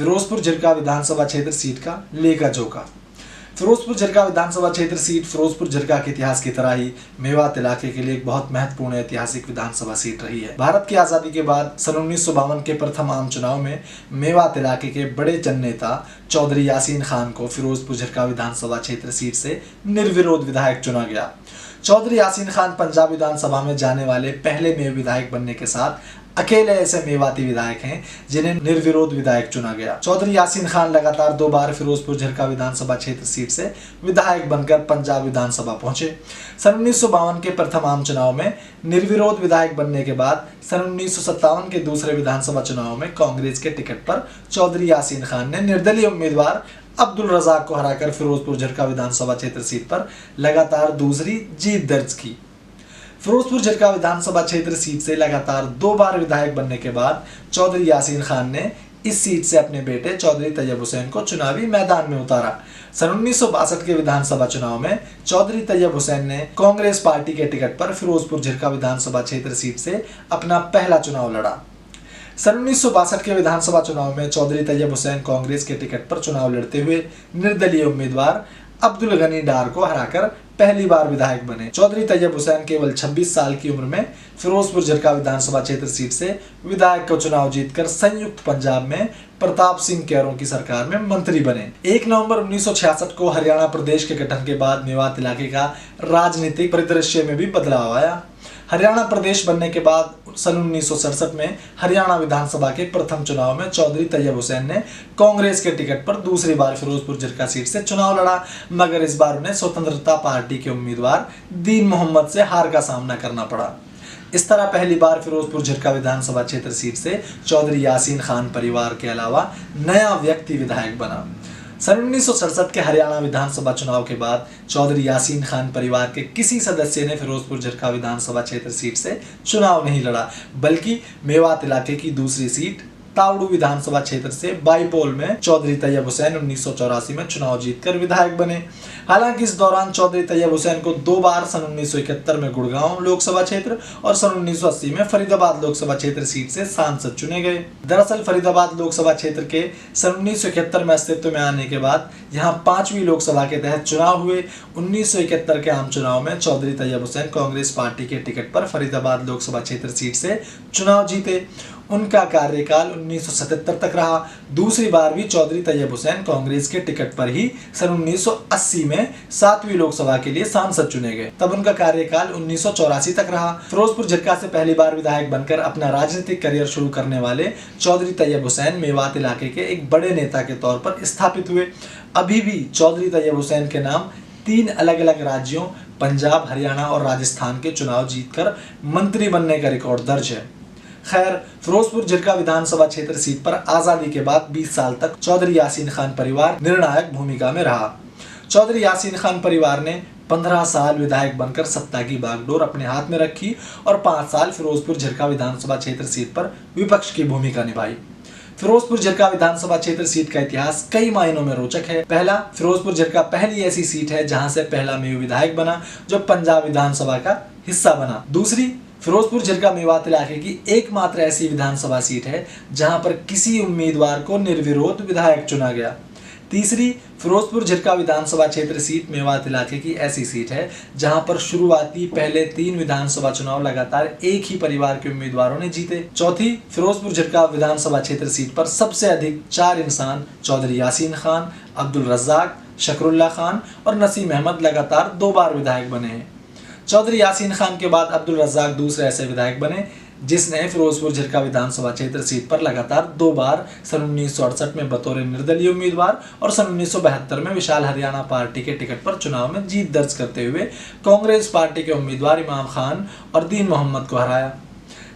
फिरोजपुर झिरका विधानसभा क्षेत्र सीट का लेखा जोखा। फिरोजपुर झिरका विधानसभा क्षेत्र सीट फिरोजपुर झिरका के इतिहास की तरह ही मेवात इलाके के लिए एक बहुत महत्वपूर्ण ऐतिहासिक विधानसभा सीट रही है। भारत की आजादी के बाद सन 1952 के प्रथम आम चुनाव में मेवात इलाके के बड़े चंद नेता चौधरी यासीन खान को फिरोजपुर झिरका विधानसभा क्षेत्र सीट से निर्विरोध विधायक चुना गया। चौधरी यासीन खान पंजाब विधानसभा में जाने वाले पहले मेव विधायक बनने के साथ अकेले ऐसे मेवाती विधायक हैं जिन्हें निर्विरोध विधायक चुना गया। चौधरी यासीन खान लगातार 2 बार फिरोजपुर झिरका विधानसभा क्षेत्र सीट से विधायक बनकर पंजाब विधानसभा पहुंचे। सन 1952 के प्रथम आम चुनाव में निर्विरोध विधायक बनने के बाद सन 1957 के दूसरे विधानसभा चुनाव में कांग्रेस के टिकट पर चौधरी यासीन खान ने निर्दलीय उम्मीदवार अब्दुल रजाक को हराकर फिरोजपुर झिरका विधानसभा क्षेत्र सीट पर लगातार दूसरी जीत दर्ज की। फिरोजपुर झिरका विधानसभा क्षेत्र सीट से लगातार 2 बार विधायक बनने के बाद चौधरी यासीन खान ने इस सीट से अपने बेटे चौधरी तैयब हुसैन को चुनावी मैदान में उतारा। सन 1962 के विधानसभा चुनाव में चौधरी तैयब हुसैन ने कांग्रेस पार्टी के टिकट पर फिरोजपुर झिरका विधानसभा क्षेत्र सीट से अपना पहला चुनाव लड़ा। सन 1962 के विधानसभा चुनाव में चौधरी तैयब हुसैन कांग्रेस के टिकट पर चुनाव लड़ते हुए निर्दलीय उम्मीदवार अब्दुल गनी डार को हराकर पहली बार विधायक बने। चौधरी तैयब हुसैन केवल 26 साल की उम्र में फिरोजपुर झिरका विधानसभा क्षेत्र सीट से विधायक का चुनाव जीतकर संयुक्त पंजाब में प्रताप सिंह कैरों की सरकार में मंत्री बने। 1 नवंबर 1966 को हरियाणा प्रदेश के गठन के बाद मेवात इलाके का राजनीतिक परिदृश्य में भी बदलाव आया। हरियाणा प्रदेश बनने के बाद सन 1967 में हरियाणा विधानसभा के प्रथम चुनाव में चौधरी तैयब हुसैन ने कांग्रेस के टिकट पर दूसरी बार फिरोजपुर झिरका सीट से चुनाव लड़ा, मगर इस बार उन्हें स्वतंत्रता पार्टी के उम्मीदवार दीन मोहम्मद से हार का सामना करना पड़ा। इस तरह पहली बार फिरोजपुर झिरका विधानसभा क्षेत्र सीट से चौधरी यासीन खान परिवार के अलावा नया व्यक्ति विधायक बना। सन 1967 के हरियाणा विधानसभा चुनाव के बाद चौधरी यासीन खान परिवार के किसी सदस्य ने फिरोजपुर झिरका विधानसभा क्षेत्र सीट से चुनाव नहीं लड़ा, बल्कि मेवात इलाके की दूसरी सीट तावड़ू विधानसभा क्षेत्र से बाईपोल में चौधरी तैयब हुसैन 1984 में चुनाव जीतकर विधायक बने। हालांकि इस दौरान चौधरी तैयब हुसैन को 2 बार सन 1971 में गुड़गांव लोकसभा क्षेत्र और सन 1980 में फरीदाबाद लोकसभा क्षेत्र सीट से सांसद चुने गए। दरअसल फरीदाबाद लोकसभा क्षेत्र के सन 1971 में अस्तित्व में आने के बाद यहाँ 5वीं लोकसभा के तहत चुनाव हुए। 1971 के आम चुनाव में चौधरी तैयब हुसैन कांग्रेस पार्टी के टिकट पर फरीदाबाद लोकसभा क्षेत्र सीट से चुनाव जीते। उनका कार्यकाल 1977 तक रहा। दूसरी बार भी चौधरी तैयब हुसैन कांग्रेस के टिकट पर ही सन 1980 में 7वीं लोकसभा के लिए सांसद चुने गए। तब उनका कार्यकाल 1984 तक रहा। फिरोजपुर झिरका से पहली बार विधायक बनकर अपना राजनीतिक करियर शुरू करने वाले चौधरी तैयब हुसैन मेवात इलाके के एक बड़े नेता के तौर पर स्थापित हुए। अभी भी चौधरी तैयब हुसैन के नाम 3 अलग अलग राज्यों पंजाब, हरियाणा और राजस्थान के चुनाव जीतकर मंत्री बनने का रिकॉर्ड दर्ज है। खैर, फिरोजपुर झिरका विधानसभा क्षेत्र सीट पर आजादी के बाद 20 साल तक चौधरी यासीन खान परिवार निर्णायक भूमिका में रहा। चौधरी यासीन खान परिवार ने 15 साल विधायक बनकर सत्ता की बागडोर अपने हाथ में रखी और 5 साल फिरोजपुर झिरका विधानसभा क्षेत्र सीट पर विपक्ष की भूमिका निभाई। फिरोजपुर झिरका विधानसभा क्षेत्र सीट का इतिहास कई मायनों में रोचक है। पहला, फिरोजपुर झिरका पहली ऐसी सीट है जहां से पहला मेव विधायक बना जो पंजाब विधानसभा का हिस्सा बना। दूसरी, फिरोजपुर झिरका मेवात इलाके की एकमात्र ऐसी विधानसभा सीट है जहां पर किसी उम्मीदवार को निर्विरोध विधायक चुना गया। तीसरी, फिरोजपुर झिरका विधानसभा क्षेत्र सीट मेवात इलाके की ऐसी सीट है जहां पर शुरुआती पहले 3 विधानसभा चुनाव लगातार एक ही परिवार के उम्मीदवारों ने जीते। चौथी, फिरोजपुर झिरका विधानसभा क्षेत्र सीट पर सबसे अधिक 4 इंसान चौधरी यासीन खान, अब्दुल रजाक, शकरुल्ला खान और नसीम अहमद लगातार 2 बार विधायक बने हैं। चौधरी यासीन खान के बाद अब्दुल रजाक दूसरे ऐसे विधायक बने जिसने फिरोजपुर झिरका विधानसभा क्षेत्र सीट पर लगातार 2 बार सन 1968 में बतौर निर्दलीय उम्मीदवार और सन 1972 में विशाल हरियाणा पार्टी के टिकट पर चुनाव में जीत दर्ज करते हुए कांग्रेस पार्टी के उम्मीदवार इमाम खान और दीन मोहम्मद को हराया।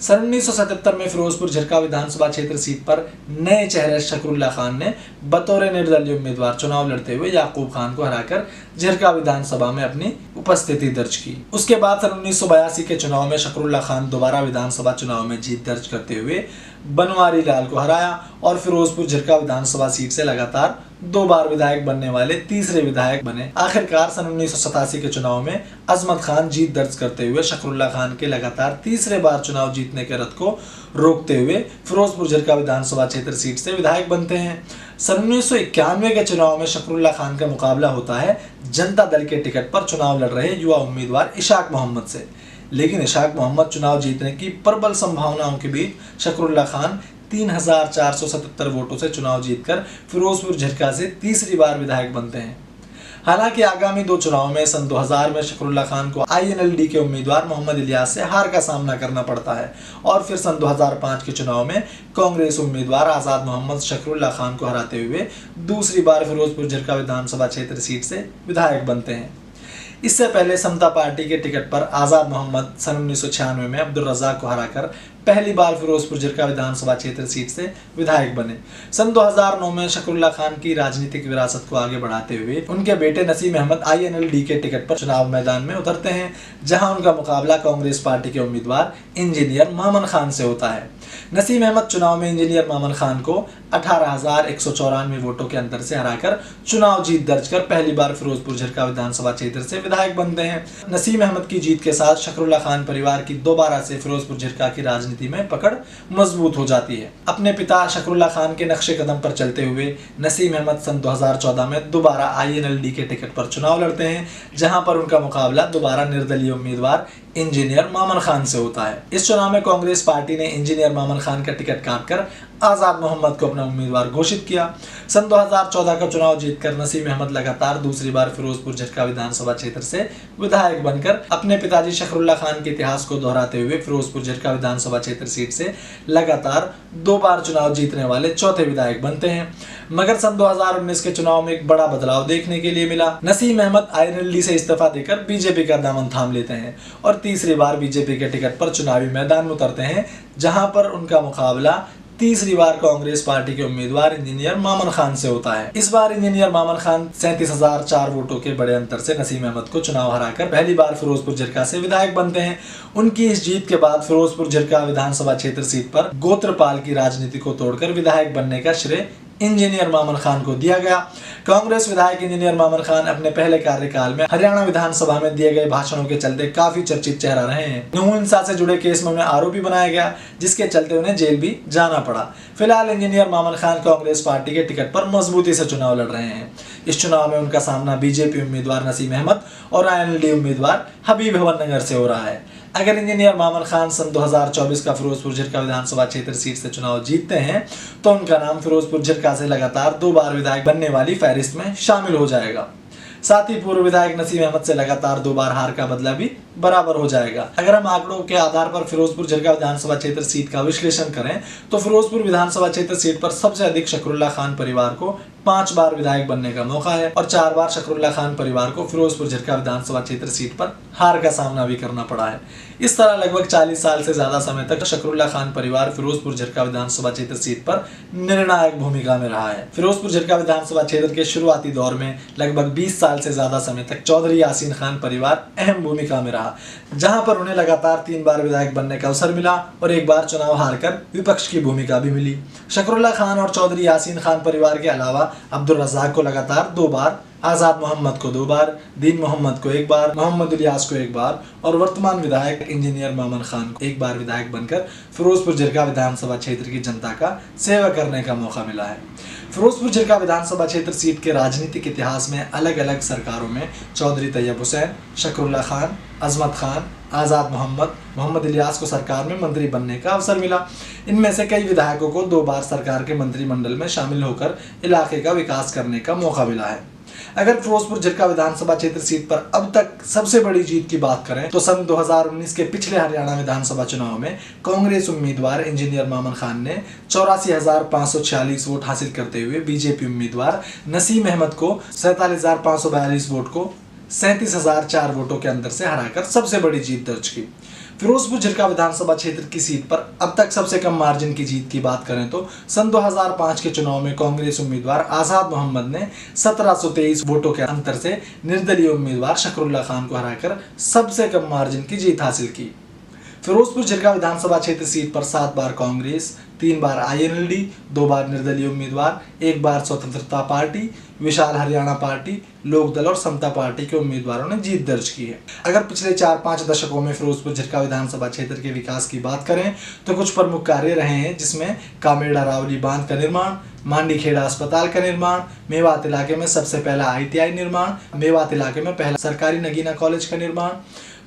सन 1977 में फिरोजपुर झिरका विधानसभा क्षेत्र सीट पर नए चेहरे शकरुल्ला खान ने बतौर निर्दलीय उम्मीदवार चुनाव लड़ते हुए याकूब खान को हराकर झिरका विधानसभा में अपनी उपस्थिति दर्ज की। उसके बाद सन 1982 के चुनाव में शकरुल्ला खान दोबारा विधानसभा चुनाव में जीत दर्ज करते हुए बनवारी लाल को हराया और फिरोजपुर झिरका विधानसभा सीट से लगातार 2 बार विधायक बनने वाले तीसरे विधायक बने। आखिरकार सन 1987 के चुनाव में अजमत खान जीत दर्ज करते हुए शकरुल्ला खान के लगातार तीसरे बार चुनाव जीतने के रथ को रोकते हुए फिरोजपुर झिरका विधानसभा क्षेत्र सीट से विधायक बनते हैं। सन 1991 के चुनाव में शकरुल्ला खान का मुकाबला होता है जनता दल के टिकट पर चुनाव लड़ रहे युवा उम्मीदवार इशाक मोहम्मद से, लेकिन इशाक मोहम्मद चुनाव जीतने की प्रबल संभावनाओं के बीच शकरुल्ला खान 3477 वोटों से चुनाव जीतकर फिरोजपुर झिरका से तीसरी बार विधायक बनते हैं। हालांकि आगामी 2 चुनाव में सन 2000 में शकरुल्ला खान को INLD के उम्मीदवार मोहम्मद इलियास से हार का सामना करना पड़ता है और फिर सन 2005 के चुनाव में कांग्रेस उम्मीदवार आज़ाद मोहम्मद शकरुल्ला खान को हराते हुए दूसरी बार फिरोजपुर झिरका विधानसभा क्षेत्र सीट से विधायक बनते हैं। इससे पहले समता पार्टी के टिकट पर आज़ाद मोहम्मद सन 1996 में अब्दुल रज़ाक को हराकर पहली बार फिरोजपुर झिरका विधानसभा क्षेत्र सीट से विधायक बने। सन 2009 में शकरुल्ला खान की राजनीतिक विरासत को आगे बढ़ाते हुए उनके बेटे नसीम अहमद INLD के टिकट पर चुनाव मैदान में उतरते हैं, जहां उनका मुकाबला कांग्रेस पार्टी के उम्मीदवार इंजीनियर मामन खान से होता है। नसीम अहमद चुनाव में इंजीनियर मामन खान को 18,194 वोटों के अंतर से हराकर चुनाव जीत दर्ज कर पहली बार फिरोजपुर झिरका विधानसभा क्षेत्र से विधायक बनते हैं। नसीम अहमद की जीत के साथ शकरुल्ला खान परिवार की दोबारा से फिरोजपुर झिरका की राजनीति में पकड़ मजबूत हो जाती है। अपने पिता शकरुल्ला खान के नक्शे कदम पर चलते हुए नसीम अहमद सन 2014 में दोबारा INLD के टिकट पर चुनाव लड़ते हैं, जहां पर उनका मुकाबला दोबारा निर्दलीय उम्मीदवार इंजीनियर मामन खान से होता है। इस चुनाव में कांग्रेस पार्टी ने इंजीनियर मामन खान का टिकट काटकर आज़ाद मोहम्मद को अपना उम्मीदवार घोषित किया। सन 2014 का चुनाव जीतकर नसीम अहमद लगातार दूसरी बार फिरोजपुर झिरका विधानसभा क्षेत्र से विधायक बनकर अपने पिताजी शकरुल्ला खान के इतिहास को दोहराते हुए फिरोजपुर झिरका विधानसभा क्षेत्र सीट से लगातार 2 बार चुनाव जीतने वाले चौथे विधायक बनते हैं। मगर सन 2019 के चुनाव में एक बड़ा बदलाव देखने के लिए मिला। नसीम अहमद INLD से इस्तीफा देकर बीजेपी का दामन थाम लेते हैं और तीसरी बार बीजेपी के टिकट पर चुनावी मैदान में उतरते हैं, जहां पर उनका मुकाबला तीसरी बार कांग्रेस पार्टी के उम्मीदवार इंजीनियर मामन खान से होता है। इस बार इंजीनियर मामन खान 37,004 वोटों के बड़े अंतर से नसीम अहमद को चुनाव हराकर पहली बार फिरोजपुर झिरका से विधायक बनते हैं। उनकी इस जीत के बाद फिरोजपुर झिरका विधानसभा क्षेत्र सीट पर गोत्रपाल की राजनीति को तोड़कर विधायक बनने का श्रेय इंजीनियर मामन खान को दिया गया। कांग्रेस विधायक इंजीनियर मामन खान अपने पहले कार्यकाल में हरियाणा विधानसभा में दिए गए भाषणों के चलते काफी चर्चित चेहरा रहे हैं। न्यू हिंसा से जुड़े केस में उन्हें आरोपी बनाया गया, जिसके चलते उन्हें जेल भी जाना पड़ा। फिलहाल इंजीनियर मामन खान कांग्रेस पार्टी के टिकट पर मजबूती से चुनाव लड़ रहे हैं। इस चुनाव में उनका सामना बीजेपी उम्मीदवार नसीम अहमद और INLD उम्मीदवार हबीब हवन नगर से हो रहा है। अगर इंजीनियर मामन खान सन 2024 का फिरोजपुर झिरका विधानसभा क्षेत्र सीट से चुनाव जीतते हैं तो उनका नाम फिरोजपुर झिरका से लगातार 2 बार विधायक बनने वाली फहरिस्त में शामिल हो जाएगा। साथ ही पूर्व विधायक नसीम अहमद से लगातार 2 बार हार का बदला भी बराबर हो जाएगा। अगर हम आंकड़ों के आधार पर फिरोजपुर झिरका विधानसभा क्षेत्र सीट का विश्लेषण करें तो फिरोजपुर विधानसभा क्षेत्र सीट पर सबसे अधिक शकरुल्ला खान परिवार को 5 बार विधायक बनने का मौका है और 4 बार शकरुल्ला खान परिवार को फिरोजपुर झिरका विधानसभा क्षेत्र सीट पर हार का सामना भी करना पड़ा है। इस तरह लगभग 40 साल से ज्यादा समय तक शकरुल्ला खान परिवार फिरोजपुर झिरका विधानसभा क्षेत्र सीट पर निर्णायक भूमिका में रहा है। फिरोजपुर झिरका विधानसभा क्षेत्र के शुरुआती दौर में लगभग 20 साल से ज्यादा समय तक चौधरी यासीन खान परिवार अहम भूमिका में रहा, जहां पर उन्हें लगातार 3 बार विधायक बनने का अवसर मिला और 1 बार चुनाव हारकर विपक्ष की भूमिका भी मिली। शकरुल्ला खान और चौधरी यासीन खान परिवार के अलावा अब्दुल रज़ाक को लगातार 2 बार, आज़ाद मोहम्मद को 2 बार, दीन मोहम्मद को 1 बार, मोहम्मद इलियास को 1 बार और वर्तमान विधायक इंजीनियर मामन खान को 1 बार विधायक बनकर फिरोजपुर झिरका विधानसभा क्षेत्र की जनता का सेवा करने का मौका मिला है। फिरोजपुर झिरका विधानसभा क्षेत्र सीट के राजनीतिक इतिहास में अलग अलग सरकारों में चौधरी तैयब हुसैन, शकरुल्ला खान, अजमत खान, आज़ाद मोहम्मद, मोहम्मद इलियास को सरकार में मंत्री बनने का अवसर मिला। इनमें से कई विधायकों को 2 बार सरकार के मंत्रिमंडल में शामिल होकर इलाके का विकास करने का मौका मिला है। अगर फिरोजपुर झिरका विधानसभा क्षेत्र सीट पर अब तक सबसे बड़ी जीत की बात करें तो सन 2019 के पिछले हरियाणा विधानसभा चुनाव में कांग्रेस उम्मीदवार इंजीनियर मामन खान ने 84,546 वोट हासिल करते हुए बीजेपी उम्मीदवार नसीम अहमद को 47,542 वोट को 37,004 वोटों के अंतर से हराकर सबसे बड़ी जीत दर्ज की। फिरोजपुर झिरका विधानसभा क्षेत्र की सीट पर अब तक सबसे कम मार्जिन की जीत की बात करें तो सन 2005 के चुनाव में कांग्रेस उम्मीदवार आज़ाद मोहम्मद ने 1723 वोटों के अंतर से निर्दलीय उम्मीदवार शकरुल्ला खान को हराकर सबसे कम मार्जिन की जीत हासिल की। फिरोजपुर झिरका विधानसभा क्षेत्र सीट पर 7 बार कांग्रेस, 3 बार INLD, 2 बार निर्दलीय उम्मीदवार, 1 बार स्वतंत्रता पार्टी, विशाल हरियाणा पार्टी, लोकदल और समता पार्टी के उम्मीदवारों ने जीत दर्ज की है। अगर पिछले 4-5 दशकों में फिरोजपुर झिरका विधानसभा क्षेत्र के विकास की बात करें तो कुछ प्रमुख कार्य रहे हैं, जिसमें कामेड़ा रावली बांध का निर्माण, मांडीखेड़ा अस्पताल का निर्माण, मेवात इलाके में सबसे पहला ITI निर्माण, मेवात इलाके में पहला सरकारी नगीना कॉलेज का निर्माण,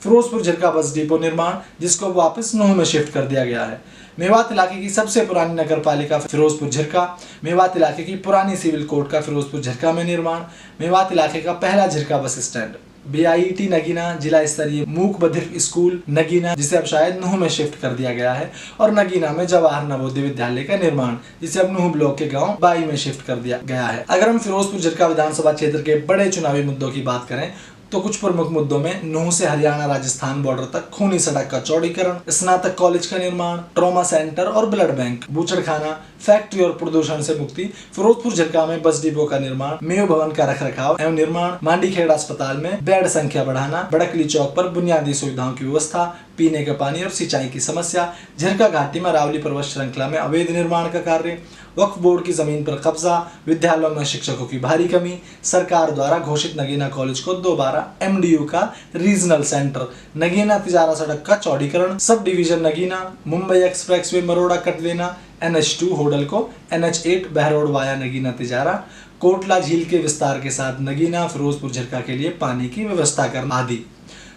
फिरोजपुर झिरका बस डिपो निर्माण जिसको वापस नूह में शिफ्ट कर दिया गया है, मेवात इलाके की सबसे पुरानी नगर पालिका फिरोजपुर झिरका, मेवात इलाके की पुरानी सिविल कोर्ट का फिरोजपुर झिरका में निर्माण, मेवात इलाके का पहला Jhirka bus stand, BIET Nagina जिला स्तरीय मूक बधिर स्कूल नगीना जिसे अब शायद नूह में शिफ्ट कर दिया गया है, और नगीना में जवाहर नवोदय विद्यालय का निर्माण जिसे अब नूह ब्लॉक के गांव बाई में शिफ्ट कर दिया गया है। अगर हम फिरोजपुर झिरका विधानसभा क्षेत्र के बड़े चुनावी मुद्दों की बात करें तो कुछ प्रमुख मुद्दों में नूह से हरियाणा राजस्थान बॉर्डर तक खूनी सड़क का चौड़ीकरण, स्नातक कॉलेज का निर्माण, ट्रॉमा सेंटर और ब्लड बैंक, बूचड़खाना, फैक्ट्री और प्रदूषण से मुक्ति, फिरोजपुर झिरका में बस डिपो का निर्माण, मेयो भवन का रखरखाव एवं निर्माण, मांडीखेड़ा अस्पताल में बेड संख्या बढ़ाना, बड़कली चौक पर बुनियादी सुविधाओं की व्यवस्था, पीने का पानी और सिंचाई की समस्या, झिरका घाटी में रावली पर्वत श्रृंखला में अवैध निर्माण का कार्य, वक्फ बोर्ड की जमीन पर कब्जा, विद्यालयों में शिक्षकों की भारी कमी, सरकार द्वारा घोषित नगीना कॉलेज को दोबारा MDU का रीजनल सेंटर, नगीना तिजारा सड़क का चौड़ीकरण, subdivision Nagina, Mumbai expressway Maroda cut देना, NH2 होडल को NH8 बहरोड वाया नगीना तिजारा, कोटला झील के विस्तार के साथ नगीना फिरोजपुर झिरका के लिए पानी की व्यवस्था करना आदि।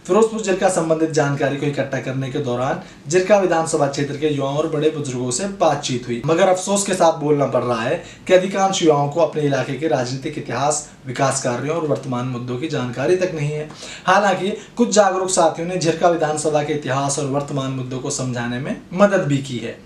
फिरोजपुर झिरका संबंधित जानकारी को इकट्ठा करने के दौरान झिरका विधानसभा क्षेत्र के युवाओं और बड़े बुजुर्गों से बातचीत हुई, मगर अफसोस के साथ बोलना पड़ रहा है कि अधिकांश युवाओं को अपने इलाके के राजनीतिक इतिहास, विकास कार्यों और वर्तमान मुद्दों की जानकारी तक नहीं है। हालांकि कुछ जागरूक साथियों ने झिरका विधानसभा के इतिहास और वर्तमान मुद्दों को समझाने में मदद भी की है।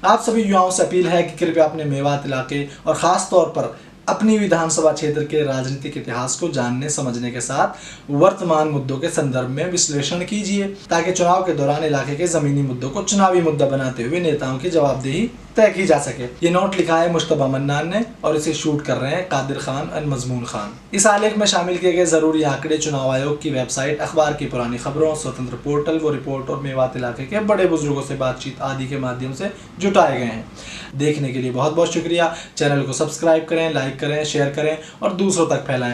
आप सभी युवाओं से अपील है कि कृपया अपने मेवात इलाके और खास तौर पर अपनी विधानसभा क्षेत्र के राजनीतिक इतिहास को जानने समझने के साथ वर्तमान मुद्दों के संदर्भ में विश्लेषण कीजिए, ताकि चुनाव के दौरान इलाके के जमीनी मुद्दों को चुनावी मुद्दा बनाते हुए नेताओं की जवाबदेही तय की जा सके। ये नोट लिखा है मुश्तबा मन्नान ने और इसे शूट कर रहे हैं कादिर खान और मजमून खान। इस आलेख में शामिल किए गए जरूरी आंकड़े चुनाव आयोग की वेबसाइट, अखबार की पुरानी खबरों, स्वतंत्र पोर्टल, वो रिपोर्ट और मेवात इलाके के बड़े बुजुर्गों से बातचीत आदि के माध्यम से जुटाए गए हैं। देखने के लिए बहुत बहुत शुक्रिया। चैनल को सब्सक्राइब करें, लाइक करें, शेयर करें और दूसरों तक फैलाएं।